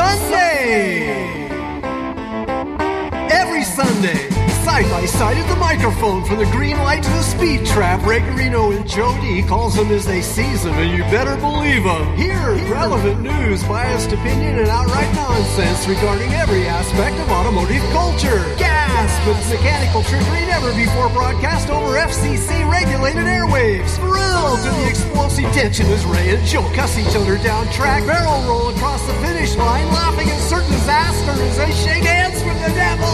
Sunday! Every Sunday, side by side at the microphone, from the green light to the speed trap, Ray Garino and Joe D calls them as they sees them, and you better believe them. Hear relevant news, biased opinion, and outright nonsense regarding every aspect of automotive culture. Gasp! It's mechanical trickery never before broadcast over FCC-regulated airwaves. Thrill to the explosive tension as Ray and Joe cuss each other down track, barrel roll across the finish line, laughing at certain disaster as they shake hands with the devil.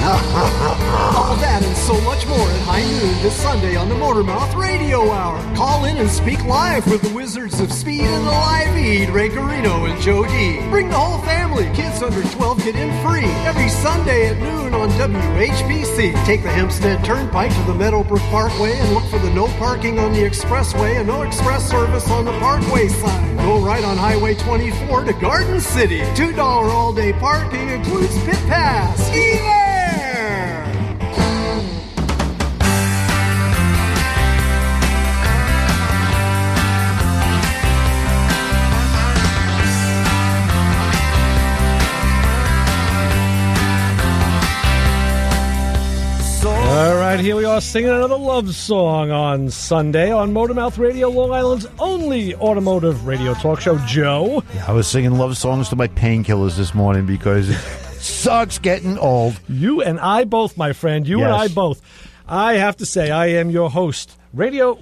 All that and so much more at high noon this Sunday on the Motormouth Radio Hour. Call in and speak live with the Wizards of Speed and the Live Feed, Ray Garino and Joe D. Bring the whole family. Kids under 12 get in free every Sunday at noon on WHPC. Take the Hempstead Turnpike to the Meadowbrook Parkway and look for the no parking on the expressway and no express service on the Parkway side. Go right on Highway 24 to Garden City. $2 all-day parking includes pit pass. Ski there! All right, here we are singing another love song on Sunday on Motormouth Radio, Long Island's only automotive radio talk show. Joe? Yeah, I was singing love songs to my painkillers this morning because it sucks getting old. You and I both, my friend. You and I both. I have to say, I am your host. Radio.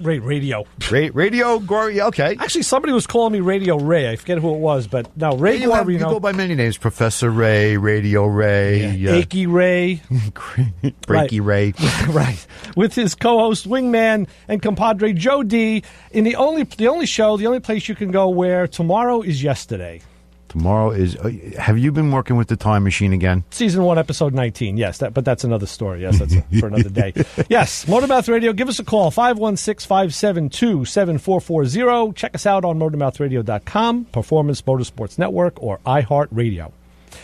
Okay. Actually, somebody was calling me Radio Ray. I forget who it was, but no, Ray Guarino. You go by many names. Professor Ray, Radio Ray. Achy Ray. Breaky Ray. Right. With his co-host, Wingman, and compadre Joe D. in the only place you can go where tomorrow is yesterday. Tomorrow is... have you been working with the time machine again? Season 1, Episode 19, yes. But that's another story. Yes, that's for another day. Yes, Motormouth Radio, give us a call, 516-572-7440. Check us out on motormouthradio.com, Performance Motorsports Network, or iHeartRadio.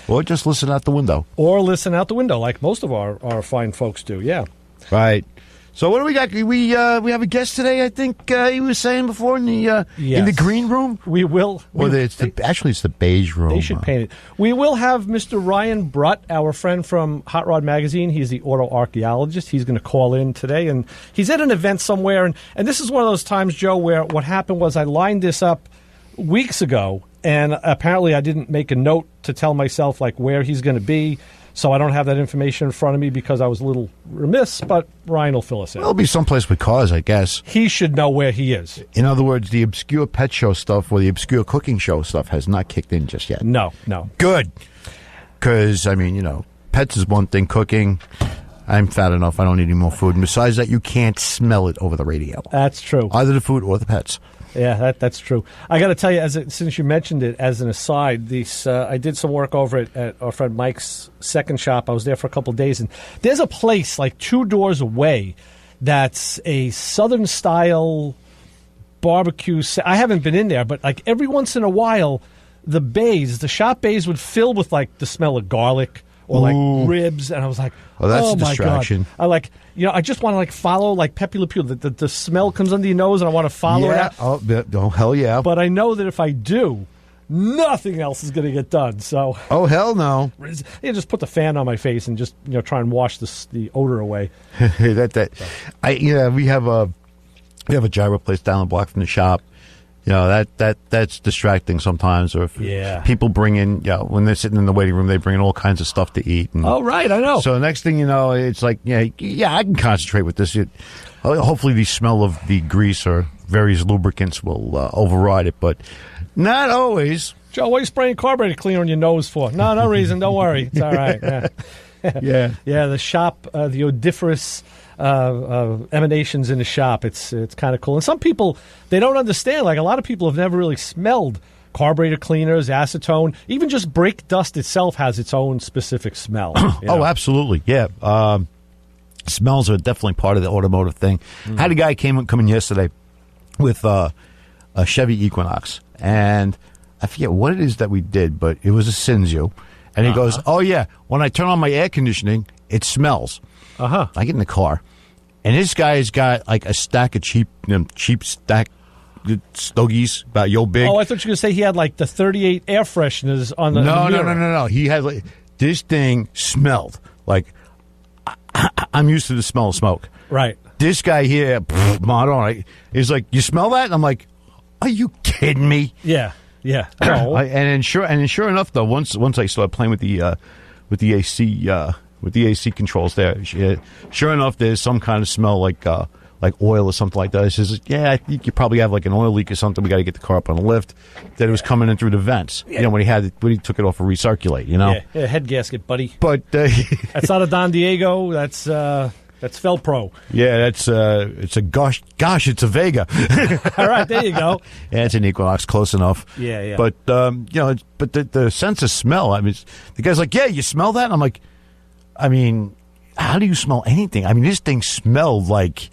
Or just listen out the window. Or listen out the window, like most of our fine folks do, yeah. Right. So what do we got? We have a guest today. I think he was saying before in the green room. We will. It's the beige room. They should paint it. We will have Mr. Ryan Brutt, our friend from Hot Rod Magazine. He's the auto archaeologist. He's going to call in today, and he's at an event somewhere. And this is one of those times, Joe, where what happened was I lined this up weeks ago, and apparently I didn't make a note to tell myself like where he's going to be. So I don't have that information in front of me because I was a little remiss, but Ryan will fill us in. It'll be someplace with cars, I guess. He should know where he is. In other words, the obscure pet show stuff or the obscure cooking show stuff has not kicked in just yet. No. Good. Because, pets is one thing, cooking... I'm fat enough. I don't need any more food. And besides that, you can't smell it over the radio. That's true. Either the food or the pets. Yeah, that's true. I got to tell you, since you mentioned it as an aside, I did some work over at our friend Mike's second shop. I was there for a couple of days, and there's a place like 2 doors away that's a Southern-style barbecue. I haven't been in there, but like every once in a while, the shop bays would fill with like the smell of garlic or like ribs, and I was like, that's a distraction. God. I just want to like follow like Pepe Le Pew. The smell comes under your nose, and I want to follow it. Oh, hell yeah! But I know that if I do, nothing else is going to get done. So, oh hell no! Just put the fan on my face and just try and wash the odor away. We have a gyro place down the block from the shop. That's distracting sometimes. Or if people bring in, when they're sitting in the waiting room, they bring in all kinds of stuff to eat. And oh, right, I know. So the next thing you know, it's like, I can concentrate with this. Hopefully the smell of the grease or various lubricants will override it, but not always. Joe, what are you spraying carburetor cleaner on your nose for? No reason. Don't worry. It's all right. Yeah. Yeah, the shop, the odoriferous emanations in the shop. It's kind of cool. And some people, they don't understand. Like a lot of people have never really smelled carburetor cleaners, acetone. Even just brake dust itself has its own specific smell. Oh, absolutely. Yeah. Smells are definitely part of the automotive thing. Mm-hmm. I had a guy come in yesterday with a Chevy Equinox, and I forget what it is that we did, but it was a Cinzio. And he goes, oh, yeah, when I turn on my air conditioning, it smells. I get in the car, and this guy's got like a stack of cheap stack stogies about yo big. Oh, I thought you were going to say he had like the 38 air fresheners on the mirror. No. He had this thing smelled like I'm used to the smell of smoke. Right. This guy here, he's like, you smell that? And I'm like, are you kidding me? Yeah. Oh. And sure enough, though, once I started playing with the AC controls there, sure enough, there's some kind of smell like oil or something like that. He says, I think you probably have like an oil leak or something. We got to get the car up on a lift. That it was coming in through the vents. Yeah. When he took it off for recirculate. Yeah, head gasket, buddy. But that's not a Don Diego. That's Felpro. Yeah, it's a gosh, it's a Vega. All right, there you go. Yeah, it's an Equinox, close enough. Yeah. But but the sense of smell. I mean, the guy's like, yeah, you smell that? And I'm like, I mean, how do you smell anything? I mean, this thing smelled like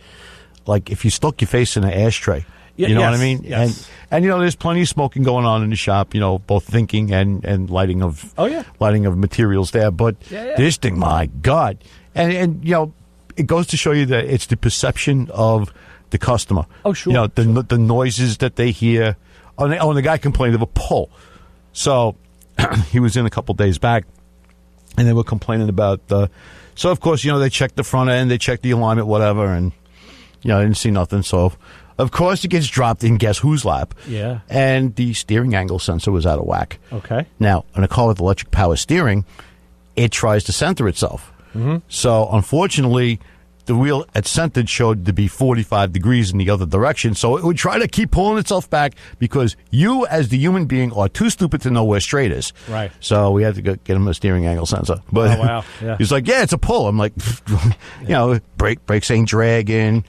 if you stuck your face in an ashtray. You know what I mean? Yes. And there's plenty of smoking going on in the shop, both thinking and lighting of materials there. But this thing, my God. And it goes to show you that it's the perception of the customer. Oh, sure. The noises that they hear. And the guy complained of a pull. So he was in a couple days back, and they were complaining about so of course, they checked the front end, they checked the alignment, whatever, and I didn't see nothing. So of course it gets dropped in guess whose lap. Yeah. And the steering angle sensor was out of whack. Okay. Now, in a car with electric power steering, it tries to center itself. Mm-hmm. So unfortunately, the wheel at centered showed to be 45 degrees in the other direction. So it would try to keep pulling itself back because you, as the human being, are too stupid to know where straight is. Right. So we had to get him a steering angle sensor. But wow. Yeah. He's like, yeah, it's a pull. I'm like, brakes ain't dragging.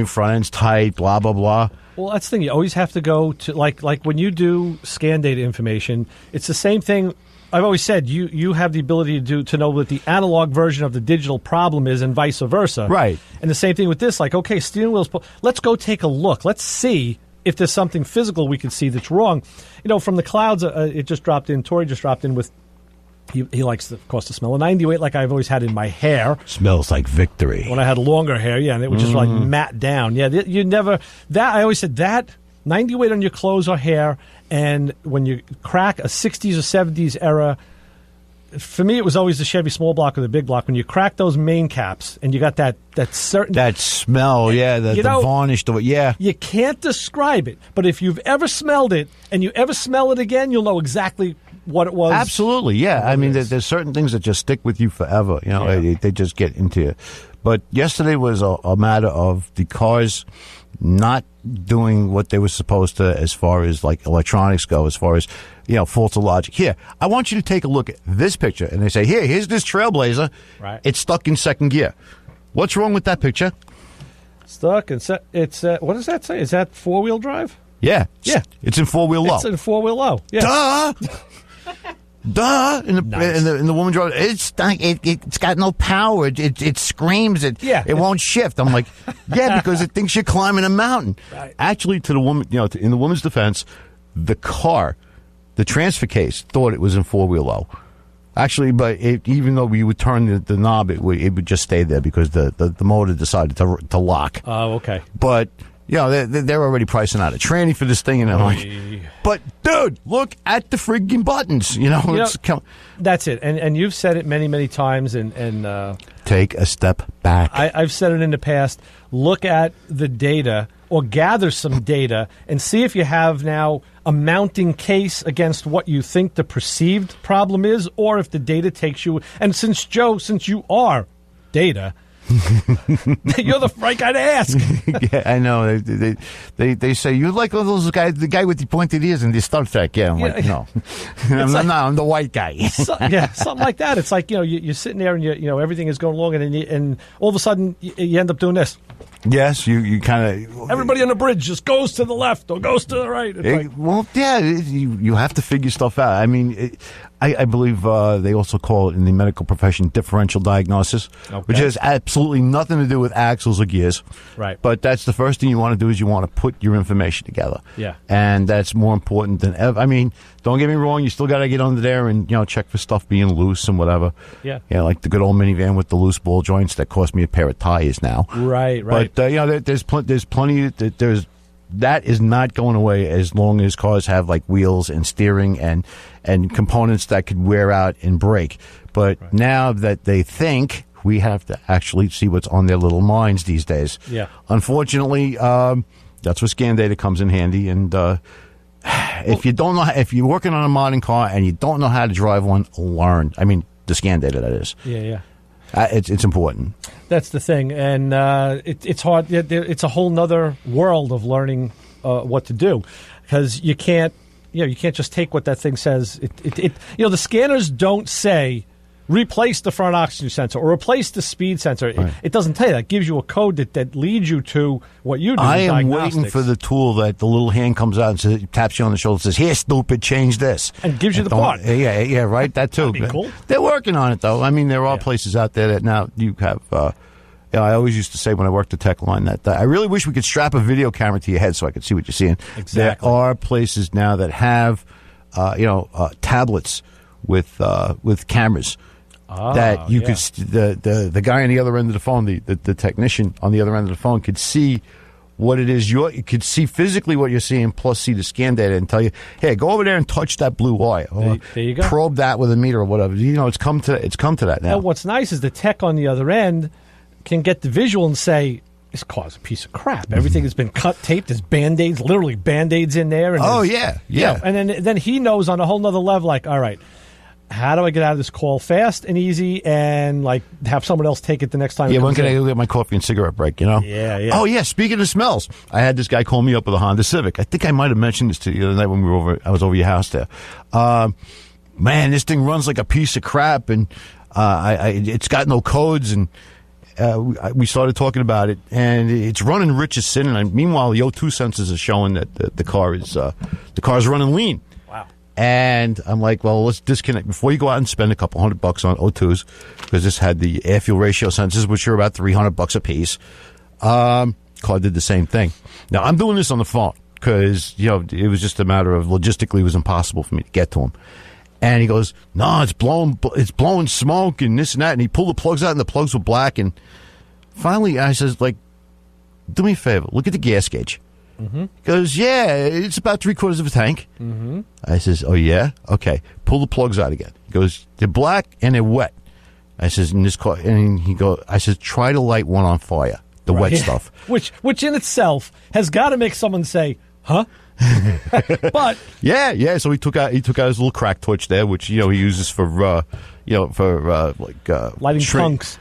Front end's tight, blah, blah, blah. Well, that's the thing. You always have to go to, like when you do scan data information, it's the same thing. I've always said you have the ability to know what the analog version of the digital problem is and vice versa. Right. And the same thing with this, like, okay, steering wheel's let's go take a look. Let's see if there's something physical we can see that's wrong. From the clouds, it just dropped in. Tori just dropped in with, he likes, of course, to smell a 98 like I've always had in my hair. Smells like victory. When I had longer hair, and it would just like mat down. Yeah, I always said that 90 weight on your clothes or hair, and when you crack a 60s or 70s era, for me it was always the Chevy small block or the big block. When you crack those main caps and you got that certain... That smell, the varnished, You can't describe it, but if you've ever smelled it and you ever smell it again, you'll know exactly what it was. Absolutely, yeah. I mean, there's certain things that just stick with you forever. They just get into you. But yesterday was a matter of the cars not doing what they were supposed to as far as like electronics go, as far as faults of logic. Here, I want you to take a look at this picture, and they say, here's this Trailblazer. Right. It's stuck in second gear. What's wrong with that picture? Stuck and it's what does that say? Is that 4-wheel drive? Yeah. It's in 4-wheel low. It's in 4-wheel low. Yeah. Duh! In the woman drive, it's got no power. It screams. It won't shift. I'm like, because it thinks you're climbing a mountain. Right. Actually, to the woman, in the woman's defense, the car, the transfer case, thought it was in 4-wheel low. Actually, but even though we would turn the knob, it would just stay there because the motor decided to lock. Oh, okay. But they're already pricing out a tranny for this thing, and I'm like, but dude, look at the friggin' buttons. That's it. And you've said it many, many times. And take a step back. I've said it in the past. Look at the data or gather some data and see if you have now a mounting case against what you think the perceived problem is, or if the data takes you. And since you are data. You're the right guy to ask. Yeah, I know. They say you like all those guys, the guy with the pointed ears in the Star Trek. Yeah, I'm like, no, I'm the white guy. Something like that. It's like you're sitting there and everything is going along, and all of a sudden you end up doing this. Yes, you kind of. Everybody on the bridge just goes to the left or goes to the right. You have to figure stuff out. I mean, I believe they also call it in the medical profession differential diagnosis, which has absolutely nothing to do with axles or gears. Right. But that's the first thing you want to do is you want to put your information together. Yeah. And that's more important than ever. I mean, don't get me wrong, you still got to get under there and check for stuff being loose and whatever. Yeah. Like the good old minivan with the loose ball joints that cost me a pair of tires now. Right. But there's plenty. There's that is not going away as long as cars have like wheels and steering and components that could wear out and break. But now that they think, we have to actually see what's on their little minds these days. Yeah. Unfortunately, that's where scan data comes in handy. And if you don't know, if you're working on a modern car and you don't know how to drive one, learn. I mean, the scan data, that is. Yeah. It's important. That's the thing, and it's hard. It's a whole nother world of learning what to do, because you can't just take what that thing says. The scanners don't say replace the front oxygen sensor or replace the speed sensor. Right. It doesn't tell you that. It gives you a code that leads you to what you do. I am waiting for the tool that the little hand comes out and says, taps you on the shoulder and says, "Here, stupid, change this." And gives you the part. Yeah, right, that too. That'd be cool. They're working on it, though. I mean, there are places out there that now you have... I always used to say when I worked the tech line that I really wish we could strap a video camera to your head so I could see what you're seeing. Exactly. There are places now that have, tablets with cameras. That you could the guy on the other end of the phone, the technician on the other end of the phone could see what it is you could see physically what you're seeing, plus see the scan data and tell you, hey, go over there and touch that blue wire, or there you go. Probe that with a meter or whatever. It's come to that now. And what's nice is the tech on the other end can get the visual and say, this car's a piece of crap. Everything has been cut, taped. There's Band-Aids, literally Band-Aids in there. And yeah. And then he knows on a whole nother level, like, all right, how do I get out of this call fast and easy and, like, have someone else take it the next time? Yeah, when can I go get my coffee and cigarette break, Yeah. Oh, yeah, speaking of smells, I had this guy call me up with a Honda Civic. I think I might have mentioned this to you the other night when I was over your house there. Man, this thing runs like a piece of crap, and it's got no codes, and we started talking about it, and it's running rich as sin, and meanwhile, the O2 sensors are showing that the car's running lean. And I'm like, well, let's disconnect before you go out and spend a couple $100 on O2s, because this had the air fuel ratio sensors, which are about $300 a piece. Car did the same thing. Now I'm doing this on the phone because it was just a matter of logistically it was impossible for me to get to him. And he goes, no, it's blowing smoke and this and that. And he pulled the plugs out, and the plugs were black. And finally, I says, like, do me a favor, look at the gas gauge. Mm-hmm. He goes, yeah, it's about 3/4 of a tank. Mm-hmm. I says, oh, yeah? Okay. Pull the plugs out again. He goes, they're black and they're wet. I says, in this car, and I says, try to light one on fire, the wet stuff. Which in itself has got to make someone say, huh? But yeah. So he took out his little crack torch there, which he uses for lighting trunks.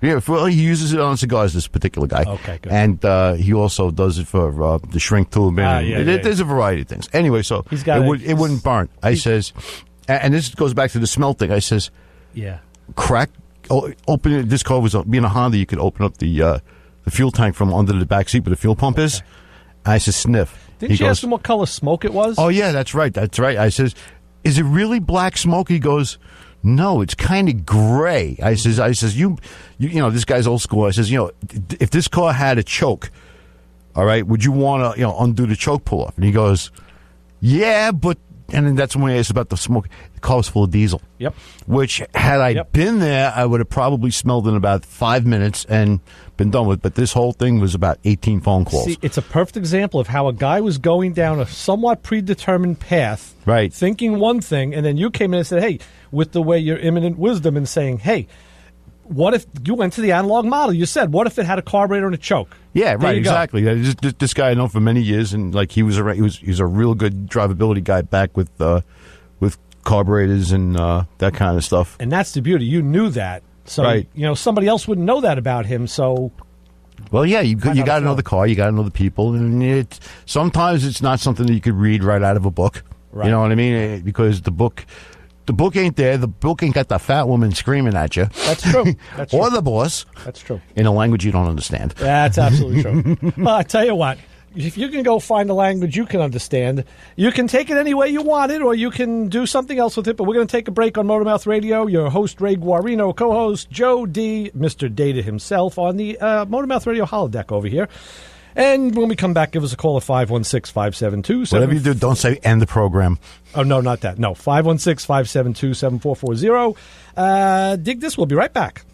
Yeah, he uses it on cigars. This particular guy. Okay, good. And he also does it for the shrink tube. There's a variety of things. Anyway, so it wouldn't burn. I says, and this goes back to the smell thing. I says, yeah, crack. Open it. This car was being a Honda. You could open up the fuel tank from under the back seat where the fuel pump is. I says, sniff. Didn't you ask him what color smoke it was? Oh, yeah, that's right. I says, is it really black smoke? He goes, no, it's kind of gray. I says, you this guy's old school. I says, if this car had a choke, all right, would you want to, undo the choke pull off? And he goes, yeah, but, and then that's when I asked about the smoke. The car was full of diesel. Yep. Which, had I been there, I would have probably smelled in about 5 minutes and been done with. But this whole thing was about 18 phone calls. See, it's a perfect example of how a guy was going down a somewhat predetermined path, right, thinking one thing, and then you came in and said, hey, with the way your imminent wisdom and saying, hey, what if you went to the analog model? You said, what if it had a carburetor and a choke? Yeah, right, exactly. This guy I know for many years, and like he was a real good drivability guy back with carburetors and that kind of stuff. And that's the beauty. You knew that, so right. Somebody else wouldn't know that about him. So, well, yeah, you got to know the car, you got to know the people, and sometimes it's not something that you could read right out of a book. Right. You know what I mean? Because the book ain't there. The book ain't got the fat woman screaming at you. That's true. That's or true. the boss. That's true. In a language you don't understand. That's absolutely true. Well, I tell you what, if you can go find a language you can understand, you can take it any way you want it, or you can do something else with it. But we're going to take a break on Motormouth Radio. Your host, Ray Guarino, co-host, Joe D., Mr. Data himself, on the Motormouth Radio holodeck over here. And when we come back, give us a call at 516-572. Whatever you do, don't say end the program. Oh, no, not that. No, 516-572-7440. Dig this. We'll be right back.